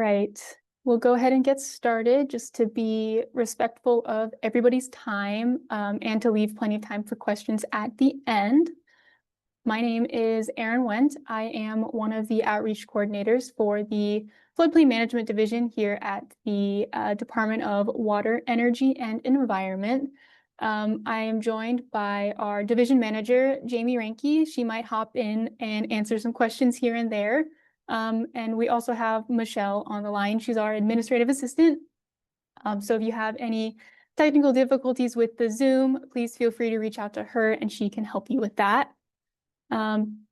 right, we'll go ahead and get started just to be respectful of everybody's time and to leave plenty of time for questions at the end. My name is Erin Wendt. I am one of the outreach coordinators for the Floodplain Management Division here at the Department of Water, Energy, and Environment. I am joined by our division manager, Jamie Ranke. She might hop in and answer some questions here and there. And we also have Michelle on the line. She's our administrative assistant. So if you have any technical difficulties with the Zoom, please feel free to reach out to her and she can help you with that.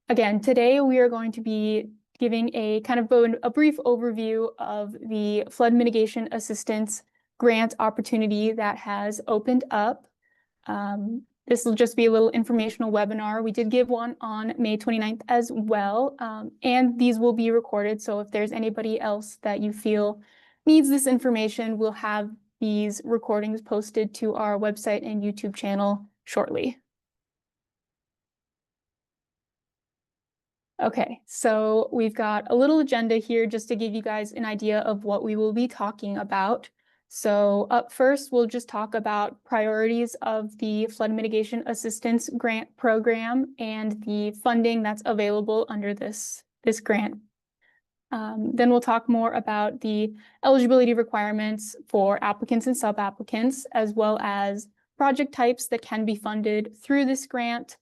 Again, today we are going to be giving a kind of a brief overview of the flood mitigation assistance grant opportunity that has opened up. This will just be a little informational webinar. We did give one on May 29th as well, and these will be recorded. So if there's anybody else that you feel needs this information, we'll have these recordings posted to our website and YouTube channel shortly. Okay, so we've got a little agenda here just to give you guys an idea of what we will be talking about. So up first, we'll just talk about priorities of the Flood Mitigation Assistance Grant Program and the funding that's available under this grant. Then we'll talk more about the eligibility requirements for applicants and sub-applicants, as well as project types that can be funded through this grant.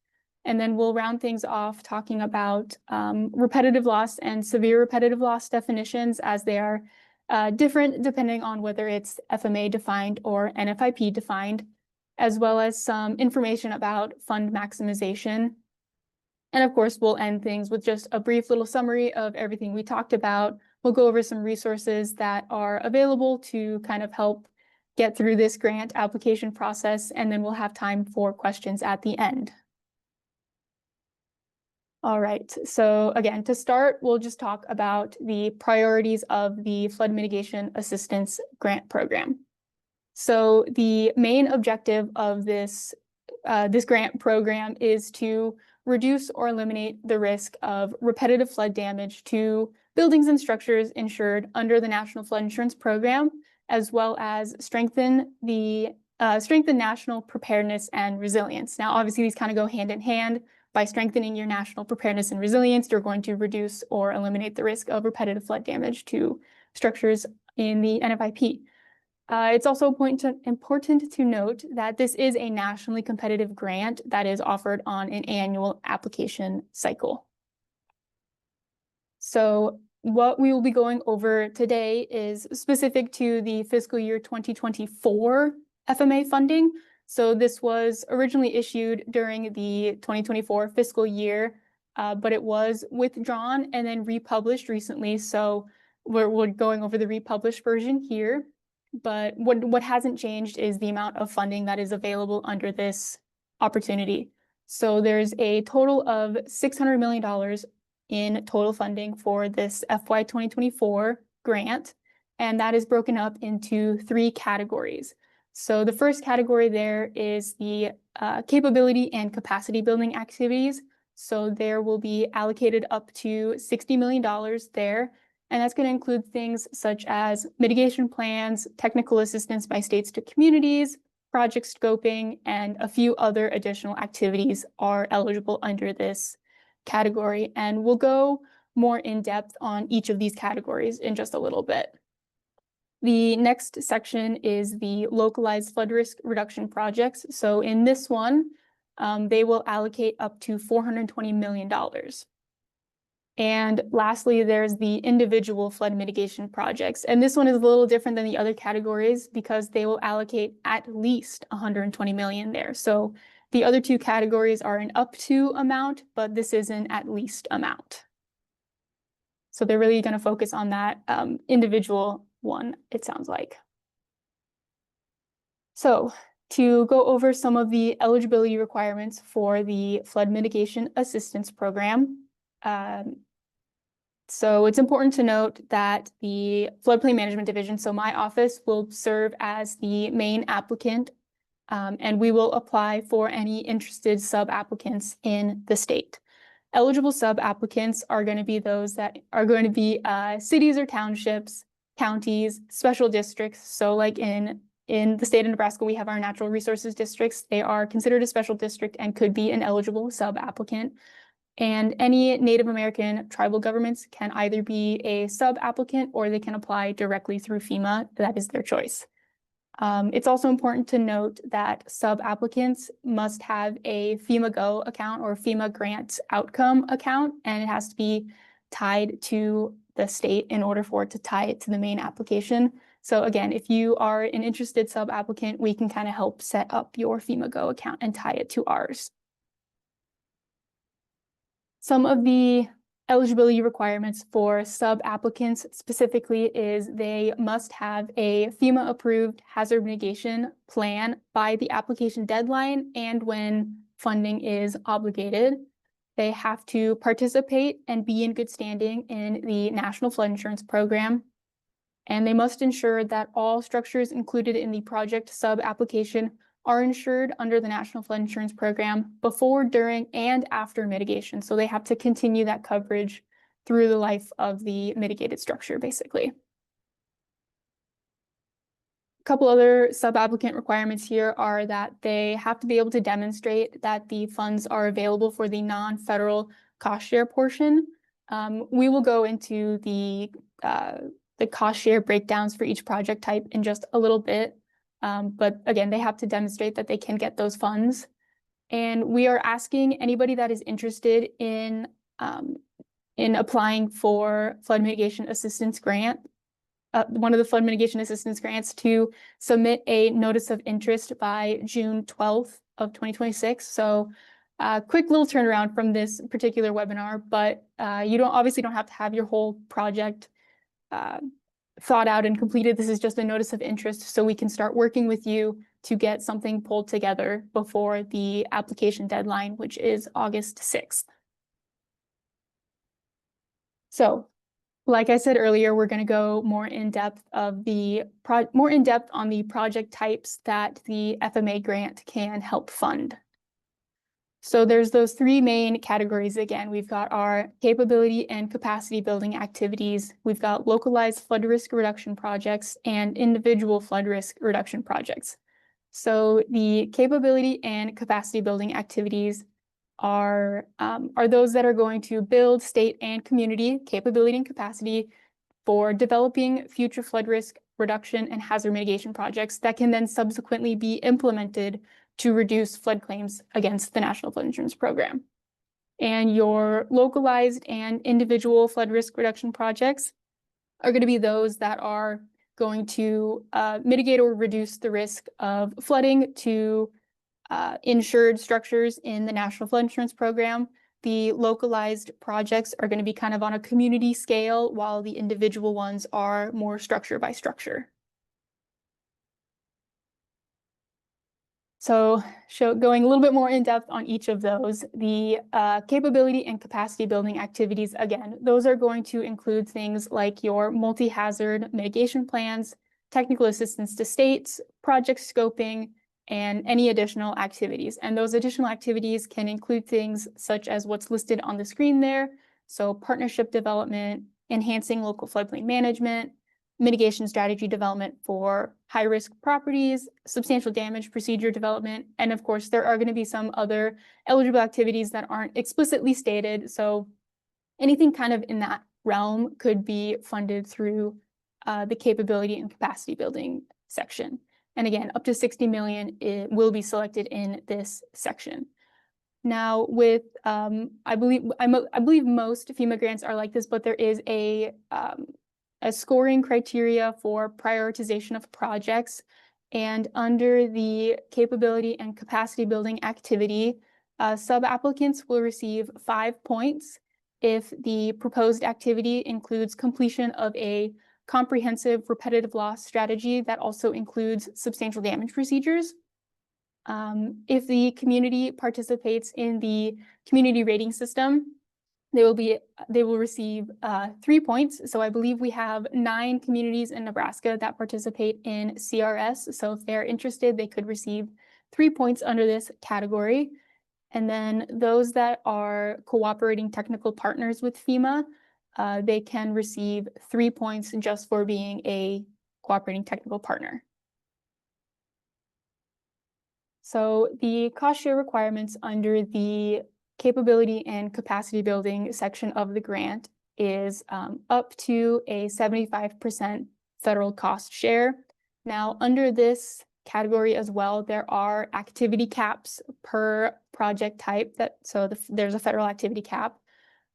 And then we'll round things off talking about repetitive loss and severe repetitive loss definitions, as they are different depending on whether it's FMA defined or NFIP defined, as well as some information about fund maximization. And of course, we'll end things with just a brief little summary of everything we talked about. We'll go over some resources that are available to kind of help get through this grant application process, and then we'll have time for questions at the end. All right, so again, to start, we'll just talk about the priorities of the Flood Mitigation Assistance Grant Program. So the main objective of this grant program is to reduce or eliminate the risk of repetitive flood damage to buildings and structures insured under the National Flood Insurance Program, as well as strengthen national preparedness and resilience. Now, obviously, these kind of go hand in hand. By strengthening your national preparedness and resilience, you're going to reduce or eliminate the risk of repetitive flood damage to structures in the NFIP. It's also important to note that this is a nationally competitive grant that is offered on an annual application cycle. So what we will be going over today is specific to the fiscal year 2024 FMA funding. So this was originally issued during the 2024 fiscal year, but it was withdrawn and then republished recently. So we're going over the republished version here. But what hasn't changed is the amount of funding that is available under this opportunity. So there's a total of $600 million in total funding for this FY24 grant, and that is broken up into 3 categories. So the first category there is the capability and capacity building activities. So there will be allocated up to $60 million there. And that's going to include things such as mitigation plans, technical assistance by states to communities, project scoping, and a few other additional activities are eligible under this category. And we'll go more in depth on each of these categories in just a little bit. The next section is the localized flood risk reduction projects. So in this one, they will allocate up to $420 million. And lastly, there's the individual flood mitigation projects. And this one is a little different than the other categories because they will allocate at least $120 million there. So the other 2 categories are an up to amount, but this is an at least amount. So they're really going to focus on that individual one, it sounds like. So to go over some of the eligibility requirements for the Flood Mitigation Assistance Program. So it's important to note that the Floodplain Management Division, so my office, will serve as the main applicant, and we will apply for any interested sub-applicants in the state. Eligible sub-applicants are going to be those that are going to be cities or townships counties, special districts. So like in the state of Nebraska, we have our natural resources districts. They are considered a special district and could be an eligible sub-applicant. And any Native American tribal governments can either be a sub-applicant or they can apply directly through FEMA. That is their choice. It's also important to note that sub-applicants must have a FEMA Go account or FEMA Grants outcome account, and it has to be tied to the state in order for it to tie it to the main application. So again, if you are an interested sub-applicant, we can kind of help set up your FEMA Go account and tie it to ours. Some of the eligibility requirements for sub-applicants specifically is they must have a FEMA-approved hazard mitigation plan by the application deadline and when funding is obligated. They have to participate and be in good standing in the National Flood Insurance Program. And they must ensure that all structures included in the project sub-application are insured under the National Flood Insurance Program before, during, and after mitigation. So they have to continue that coverage through the life of the mitigated structure, basically. A couple other sub-applicant requirements here are that they have to be able to demonstrate that the funds are available for the non-federal cost share portion. We will go into the cost share breakdowns for each project type in just a little bit. But again, they have to demonstrate that they can get those funds. And we are asking anybody that is interested in applying for flood mitigation assistance grant, one of the flood mitigation assistance grants, to submit a notice of interest by June 12th of 2026. So quick little turnaround from this particular webinar, but you obviously don't have to have your whole project thought out and completed. This is just a notice of interest so we can start working with you to get something pulled together before the application deadline, which is August 6th. So, like I said earlier, we're going to go more in depth on the project types that the FMA grant can help fund. So there's those three main categories. Again, we've got our capability and capacity building activities. We've got localized flood risk reduction projects and individual flood risk reduction projects. So the capability and capacity building activities are those that are going to build state and community capability and capacity for developing future flood risk reduction and hazard mitigation projects that can then subsequently be implemented to reduce flood claims against the National Flood Insurance Program. And your localized and individual flood risk reduction projects are going to be those that are going to mitigate or reduce the risk of flooding to insured structures in the National Flood Insurance Program. The localized projects are going to be kind of on a community scale, while the individual ones are more structure by structure. So going a little bit more in depth on each of those, the capability and capacity building activities, again, those are going to include things like your multi-hazard mitigation plans, technical assistance to states, project scoping, and any additional activities. And those additional activities can include things such as what's listed on the screen there. So partnership development, enhancing local floodplain management, mitigation strategy development for high-risk properties, substantial damage procedure development, and of course, there are going to be some other eligible activities that aren't explicitly stated. So anything kind of in that realm could be funded through the capability and capacity building section. And again, up to 60 million will be selected in this section. Now, with I believe most FEMA grants are like this, but there is a scoring criteria for prioritization of projects. And under the capability and capacity building activity, sub-applicants will receive 5 points if the proposed activity includes completion of a comprehensive repetitive loss strategy that also includes substantial damage procedures. If the community participates in the community rating system, they will receive 3 points. So I believe we have 9 communities in Nebraska that participate in CRS. So if they're interested, they could receive 3 points under this category. And then those that are cooperating technical partners with FEMA, they can receive 3 points just for being a cooperating technical partner. So the cost share requirements under the capability and capacity building section of the grant is up to a 75% federal cost share. Now, under this category as well, there are activity caps per project type. There's a federal activity cap.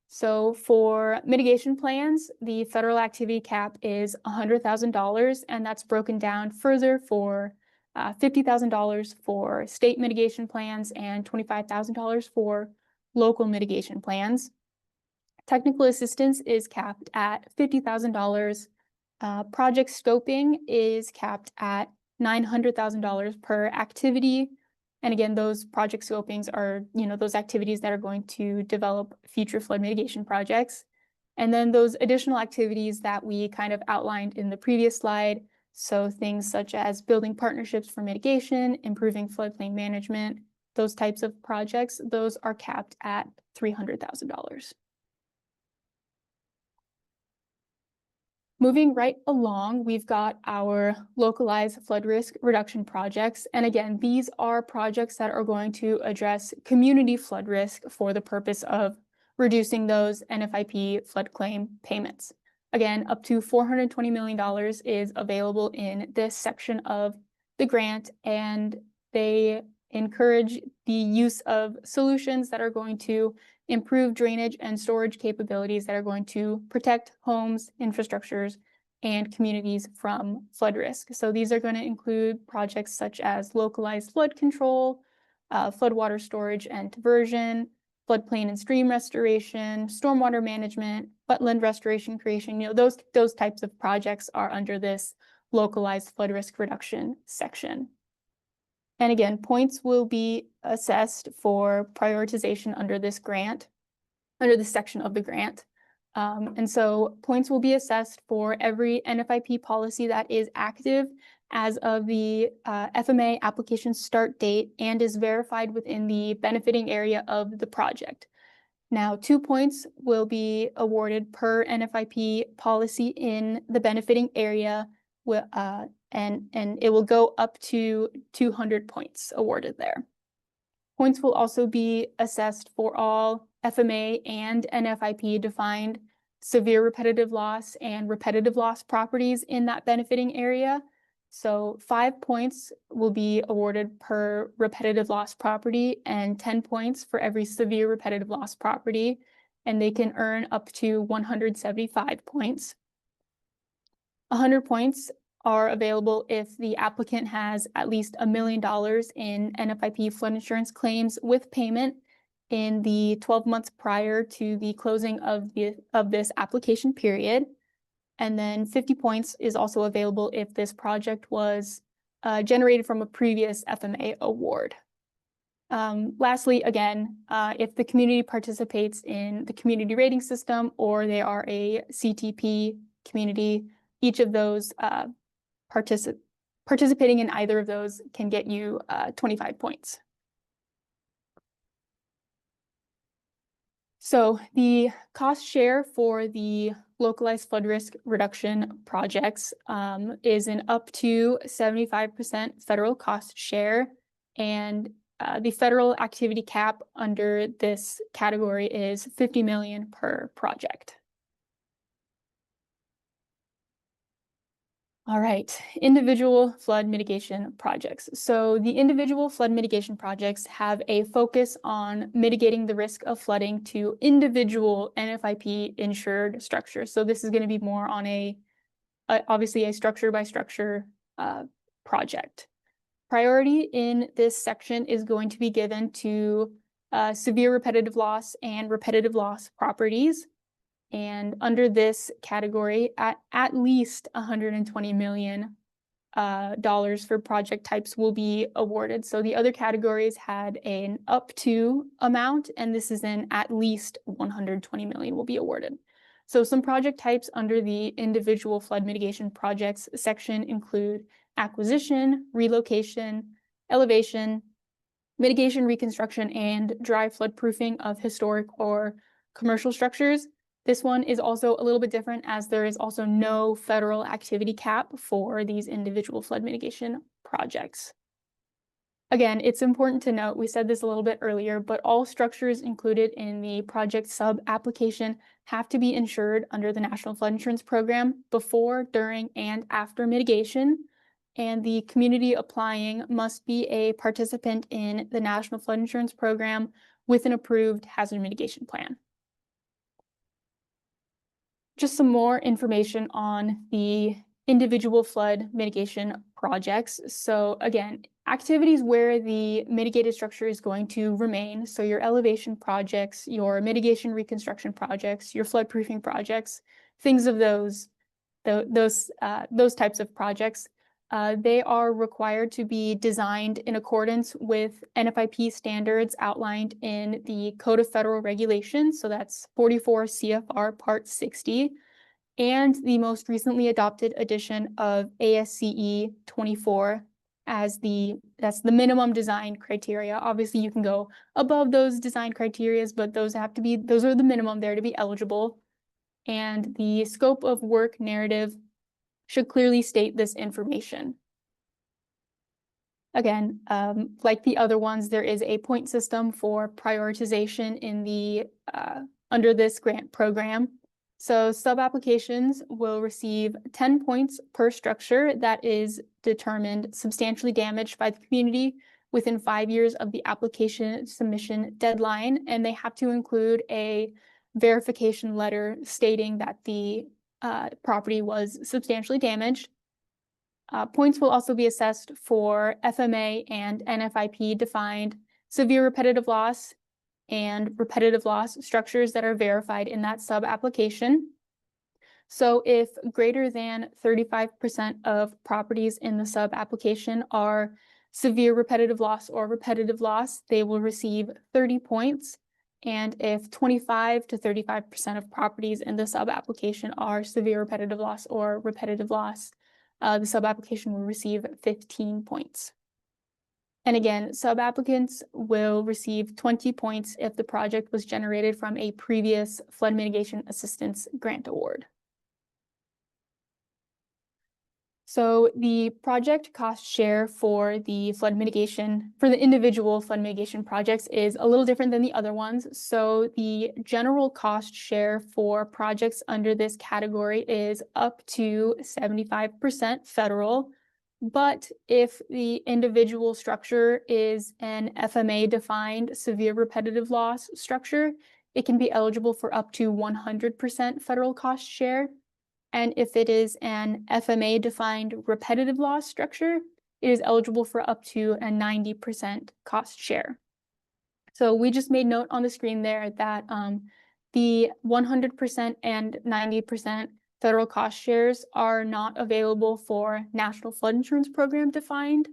So for mitigation plans, the federal activity cap is $100,000, and that's broken down further for $50,000 for state mitigation plans and $25,000 for local mitigation plans. Technical assistance is capped at $50,000. Project scoping is capped at $900,000 per activity. And again, those project scopings are, those activities that are going to develop future flood mitigation projects. And then those additional activities that we kind of outlined in the previous slide. So things such as building partnerships for mitigation, improving floodplain management, those types of projects, those are capped at $300,000. Moving right along, we've got our localized flood risk reduction projects. And again, these are projects that are going to address community flood risk for the purpose of reducing those NFIP flood claim payments. Again, up to $420 million is available in this section of the grant, and they encourage the use of solutions that are going to improve drainage and storage capabilities that are going to protect homes, infrastructures, and communities from flood risk. So these are going to include projects such as localized flood control, floodwater storage and diversion, floodplain and stream restoration, stormwater management, wetland restoration creation. Those types of projects are under this localized flood risk reduction section. And again, points will be assessed for prioritization under this grant, under this section of the grant. And so points will be assessed for every NFIP policy that is active as of the FMA application start date and is verified within the benefiting area of the project. Now, 2 points will be awarded per NFIP policy in the benefiting area, and it will go up to 200 points awarded there. Points will also be assessed for all FMA and NFIP defined severe repetitive loss and repetitive loss properties in that benefiting area. So 5 points will be awarded per repetitive loss property and 10 points for every severe repetitive loss property, and they can earn up to 175 points. 100 points are available if the applicant has at least $1 million in NFIP flood insurance claims with payment in the 12 months prior to the closing of this application period. And then 50 points is also available if this project was generated from a previous FMA award. Lastly, again, if the community participates in the community rating system or they are a CTP community, each of those participating in either of those can get you 25 points. So the cost share for the localized flood risk reduction projects is an up to 75% federal cost share, and the federal activity cap under this category is $50 million per project. All right, individual flood mitigation projects. So the individual flood mitigation projects have a focus on mitigating the risk of flooding to individual NFIP insured structures. So this is going to be more on obviously a structure by structure project. Priority in this section is going to be given to severe repetitive loss and repetitive loss properties. And under this category, at least $120 million for project types will be awarded. So the other categories had an up to amount, and this is an at least $120 million will be awarded. So some project types under the individual flood mitigation projects section include acquisition, relocation, elevation, mitigation, reconstruction, and dry flood proofing of historic or commercial structures. This one is also a little bit different as there is also no federal activity cap for these individual flood mitigation projects. Again, it's important to note, we said this a little bit earlier, but all structures included in the project sub-application have to be insured under the National Flood Insurance Program before, during, and after mitigation. And the community applying must be a participant in the National Flood Insurance Program with an approved hazard mitigation plan. Just some more information on the individual flood mitigation projects. So again, activities where the mitigated structure is going to remain. So your elevation projects, your mitigation reconstruction projects, your flood proofing projects, things of those types of projects. They are required to be designed in accordance with NFIP standards outlined in the Code of Federal Regulations. So that's 44 CFR Part 60. And the most recently adopted edition of ASCE 24 as that's the minimum design criteria. Obviously, you can go above those design criteria, but those are the minimum there to be eligible. And the scope of work narrative should clearly state this information. Again, like the other ones, there is a point system for prioritization in the under this grant program. So sub-applications will receive 10 points per structure that is determined substantially damaged by the community within 5 years of the application submission deadline, and they have to include a verification letter stating that the property was substantially damaged. Points will also be assessed for FMA and NFIP defined severe repetitive loss and repetitive loss structures that are verified in that sub-application. So if greater than 35% of properties in the sub-application are severe repetitive loss or repetitive loss, they will receive 30 points. And if 25 to 35% of properties in the sub-application are severe repetitive loss or repetitive loss, the sub-application will receive 15 points. And again, sub-applicants will receive 20 points if the project was generated from a previous flood mitigation assistance grant award. So the project cost share for the individual flood mitigation projects is a little different than the other ones. So the general cost share for projects under this category is up to 75% federal. But if the individual structure is an FMA defined severe repetitive loss structure, it can be eligible for up to 100% federal cost share. And if it is an FMA defined repetitive loss structure, it is eligible for up to a 90% cost share. So we just made note on the screen there that the 100% and 90% federal cost shares are not available for National Flood Insurance Program defined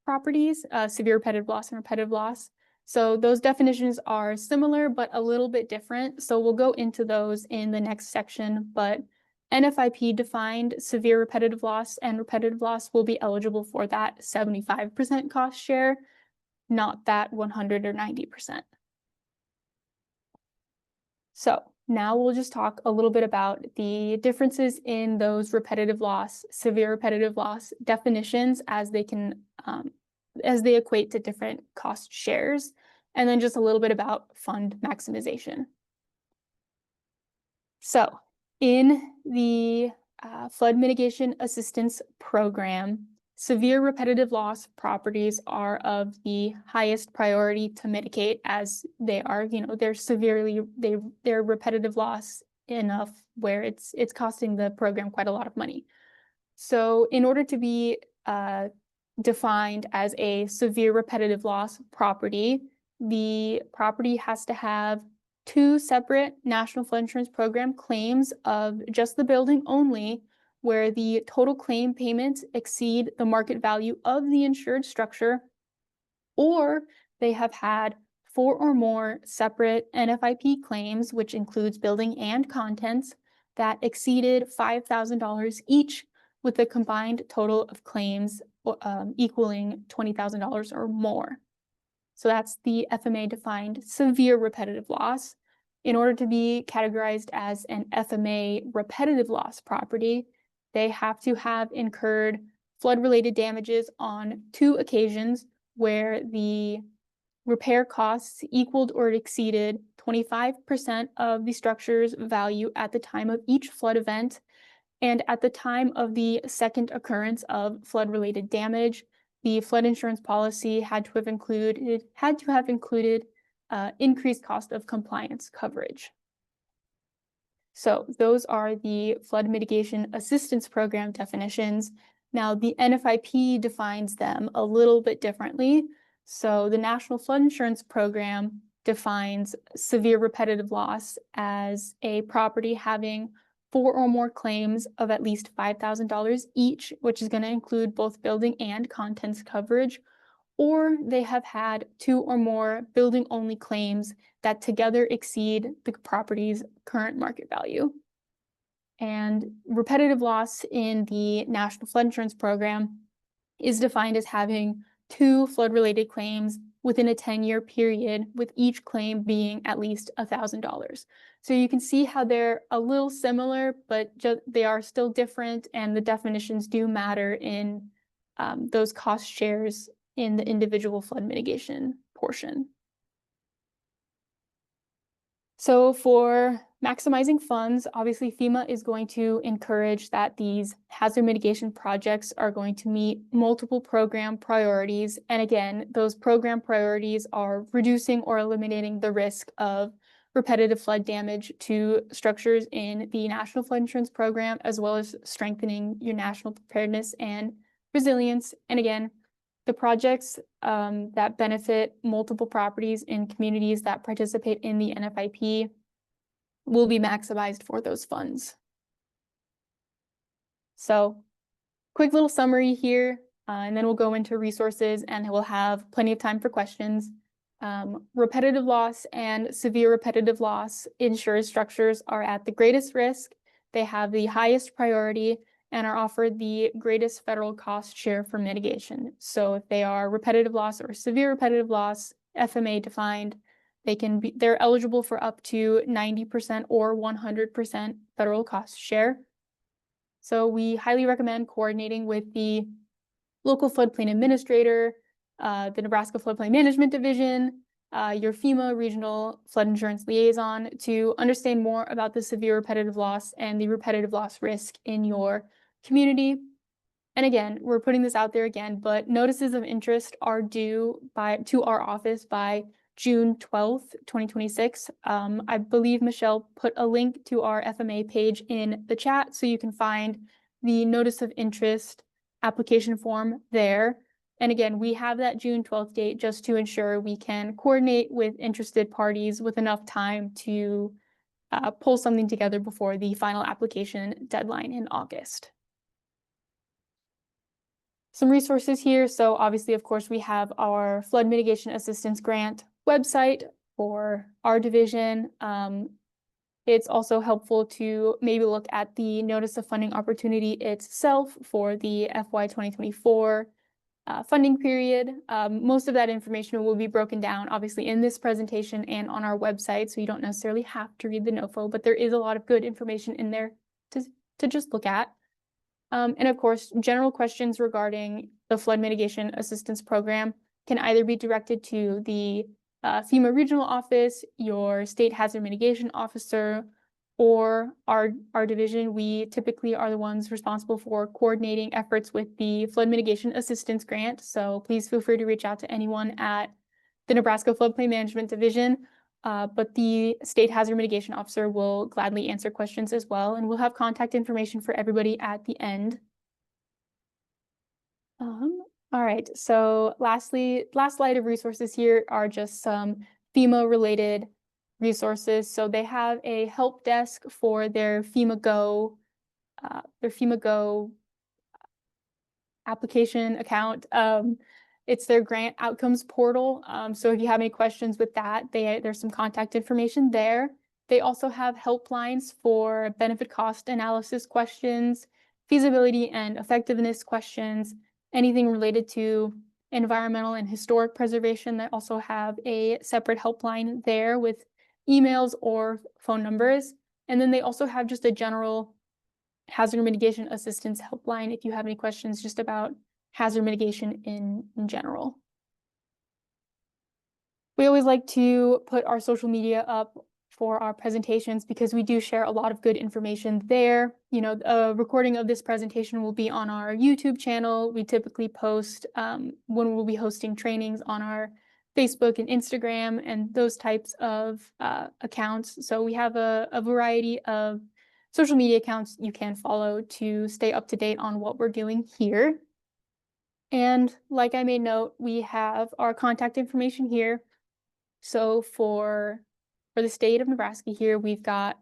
properties, severe repetitive loss and repetitive loss. So those definitions are similar, but a little bit different. So we'll go into those in the next section, but NFIP defined severe repetitive loss and repetitive loss will be eligible for that 75% cost share, not that 100 or 90%. So now we'll just talk a little bit about the differences in those repetitive loss, severe repetitive loss definitions as they equate to different cost shares, and then just a little bit about fund maximization. So in the flood mitigation assistance program, severe repetitive loss properties are of the highest priority to mitigate as they are, they're repetitive loss enough where it's costing the program quite a lot of money. So in order to be defined as a severe repetitive loss property, the property has to have 2 separate National Flood Insurance Program claims of just the building only, where the total claim payments exceed the market value of the insured structure, or they have had 4 or more separate NFIP claims, which includes building and contents, that exceeded $5,000 each, with a combined total of claims equaling $20,000 or more. So that's the FMA defined severe repetitive loss. in order to be categorized as an FMA repetitive loss property, they have to have incurred flood-related damages on 2 occasions where the repair costs equaled or exceeded 25% of the structure's value at the time of each flood event. And at the time of the second occurrence of flood-related damage, the flood insurance policy had to have included increased cost of compliance coverage. So those are the Flood Mitigation Assistance Program definitions. Now, the NFIP defines them a little bit differently. So the National Flood Insurance Program defines severe repetitive loss as a property having 4 or more claims of at least $5,000 each, which is going to include both building and contents coverage, or they have had 2 or more building-only claims that together exceed the property's current market value. And repetitive loss in the National Flood Insurance Program is defined as having 2 flood-related claims within a 10-year period, with each claim being at least $1,000. So you can see how they're a little similar, but they are still different, and the definitions do matter in those cost shares in the individual flood mitigation portion. So for maximizing funds, obviously FEMA is going to encourage that these hazard mitigation projects are going to meet multiple program priorities. And again, those program priorities are reducing or eliminating the risk of repetitive flood damage to structures in the National Flood Insurance Program, as well as strengthening your national preparedness and resilience. And again, the projects that benefit multiple properties in communities that participate in the NFIP will be maximized for those funds. So, quick little summary here, and then we'll go into resources and we'll have plenty of time for questions. Repetitive loss and severe repetitive loss insured structures are at the greatest risk. They have the highest priority and are offered the greatest federal cost share for mitigation. So if they are repetitive loss or severe repetitive loss, FMA defined, they're eligible for up to 90% or 100% federal cost share. So we highly recommend coordinating with the local floodplain administrator, the Nebraska Floodplain Management Division, your FEMA regional flood insurance liaison to understand more about the severe repetitive loss and the repetitive loss risk in your community. And again, we're putting this out there again, but notices of interest are due to our office by June 12th, 2026. I believe Michelle put a link to our FMA page in the chat, so you can find the notice of interest application form there. And again, we have that June 12th date just to ensure we can coordinate with interested parties with enough time to pull something together before the final application deadline in August. Some resources here. So obviously, of course, we have our Flood Mitigation Assistance Grant website for our division. It's also helpful to maybe look at the Notice of Funding Opportunity itself for the FY24 funding period. Most of that information will be broken down, obviously, in this presentation and on our website, so you don't necessarily have to read the NOFO, but there is a lot of good information in there to just look at. And of course, general questions regarding the Flood Mitigation Assistance Program can either be directed to the FEMA Regional Office, your State Hazard Mitigation Officer, or our division. We typically are the ones responsible for coordinating efforts with the Flood Mitigation Assistance Grant. So please feel free to reach out to anyone at the Nebraska Floodplain Management Division. But the State Hazard Mitigation Officer will gladly answer questions as well, and we'll have contact information for everybody at the end. All right, so last slide of resources here are just some FEMA-related resources. So they have a help desk for their FEMA Go application account. It's their grant outcomes portal. So if you have any questions with that, there's some contact information there. They also have helplines for benefit cost analysis questions, feasibility and effectiveness questions, anything related to environmental and historic preservation. They also have a separate helpline there with emails or phone numbers. And then they also have just a general hazard mitigation assistance helpline if you have any questions just about hazard mitigation in general. We always like to put our social media up for our presentations because we do share a lot of good information there. You know, a recording of this presentation will be on our YouTube channel. We typically post when we'll be hosting trainings on our Facebook and Instagram and those types of accounts. So we have a variety of social media accounts you can follow to stay up to date on what we're doing here. And like I made note, we have our contact information here. So for the state of Nebraska here, we've got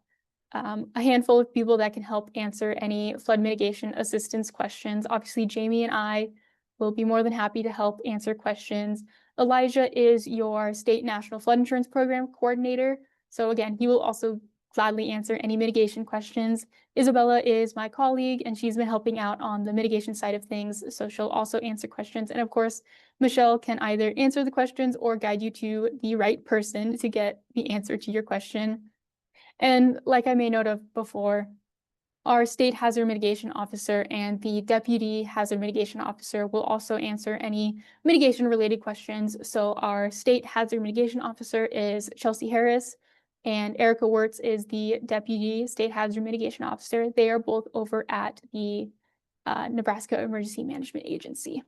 a handful of people that can help answer any flood mitigation assistance questions. Obviously, Jamie and I will be more than happy to help answer questions. Elijah is your state national flood insurance program coordinator. So again, he will also gladly answer any mitigation questions. Isabella is my colleague, and she's been helping out on the mitigation side of things, so she'll also answer questions. And of course, Michelle can either answer the questions or guide you to the right person to get the answer to your question. And like I made note of before, our state hazard mitigation officer and the deputy hazard mitigation officer will also answer any mitigation related questions. So our state hazard mitigation officer is Chelsea Harris, and Erica Wirtz is the deputy state hazard mitigation officer. They are both over at the Nebraska Emergency Management Agency.